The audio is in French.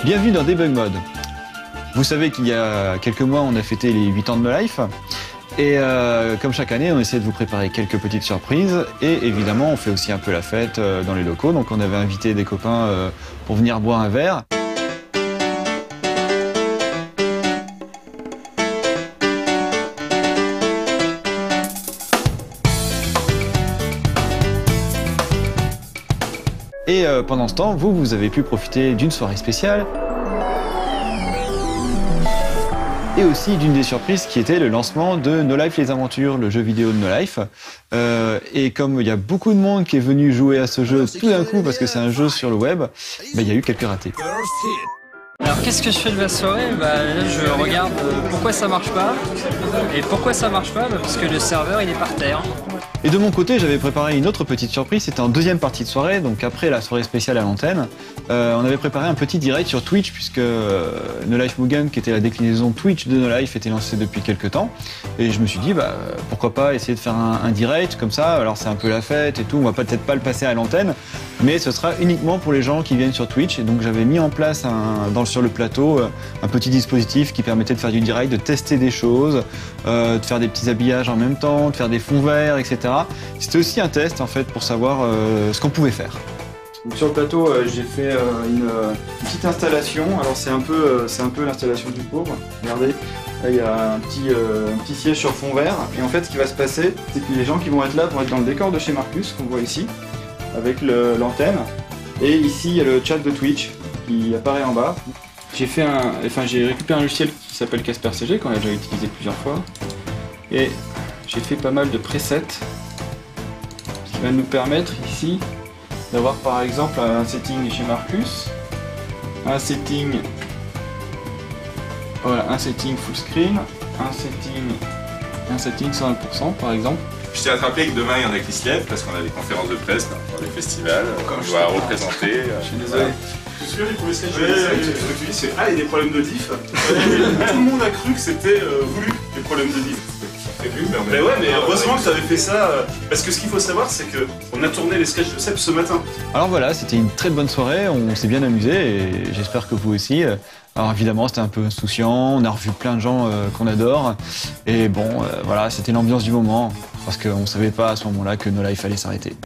Bienvenue dans Debug Mode. Vous savez qu'il y a quelques mois, on a fêté les 8 ans de No Life. Et comme chaque année, on essaie de vous préparer quelques petites surprises. Et évidemment, on fait aussi un peu la fête dans les locaux. Donc on avait invité des copains pour venir boire un verre. Et pendant ce temps, vous avez pu profiter d'une soirée spéciale et aussi d'une des surprises qui était le lancement de No Life les Aventures, le jeu vidéo de No Life. Et comme il y a beaucoup de monde qui est venu jouer à ce jeu tout d'un coup parce que c'est un jeu sur le web, il y a eu quelques ratés. Alors qu'est-ce que je fais de ma soirée? Là je regarde pourquoi ça marche pas. Et pourquoi ça marche pas? Parce que le serveur il est par terre. Et de mon côté, j'avais préparé une autre petite surprise, c'était en deuxième partie de soirée, donc après la soirée spéciale à l'antenne. On avait préparé un petit direct sur Twitch, puisque No Life Mugen, qui était la déclinaison Twitch de No Life, était lancé depuis quelques temps. Et je me suis dit, pourquoi pas essayer de faire un direct comme ça, alors c'est un peu la fête et tout, on va peut-être pas le passer à l'antenne, mais ce sera uniquement pour les gens qui viennent sur Twitch. Et donc j'avais mis en place sur le plateau un petit dispositif qui permettait de faire du direct, de tester des choses, de faire des petits habillages en même temps, de faire des fonds verts, etc. C'était aussi un test en fait pour savoir ce qu'on pouvait faire. Donc, sur le plateau, j'ai fait une petite installation. Alors c'est un peu l'installation du pauvre. Regardez, là il y a un petit siège sur fond vert. Et en fait, ce qui va se passer, c'est que les gens qui vont être là vont être dans le décor de chez Marcus, qu'on voit ici, avec l'antenne. Et ici, il y a le chat de Twitch qui apparaît en bas. J'ai récupéré un logiciel qui s'appelle Casper CG, qu'on a déjà utilisé plusieurs fois. Et j'ai fait pas mal de presets qui va nous permettre ici d'avoir par exemple un setting chez Marcus, un setting full screen, un setting 100% par exemple. Je t'ai attrapé que demain il y en a qui se lèvent parce qu'on a des conférences de presse dans les festivals, on doit représenter. Je suis désolé. Tu te souviens du premier sketch que tu dis c'est il y a des problèmes de diff. Tout le monde a cru que c'était voulu, les problèmes de diff. Mais ouais, mais heureusement que tu avais fait ça, parce que ce qu'il faut savoir, c'est qu'on a tourné les sketchs de Seb ce matin. Alors voilà, c'était une très bonne soirée, on s'est bien amusé et j'espère que vous aussi. Alors évidemment, c'était un peu insouciant, on a revu plein de gens qu'on adore. Et bon, voilà, c'était l'ambiance du moment, parce qu'on ne savait pas à ce moment-là que No Life allait s'arrêter.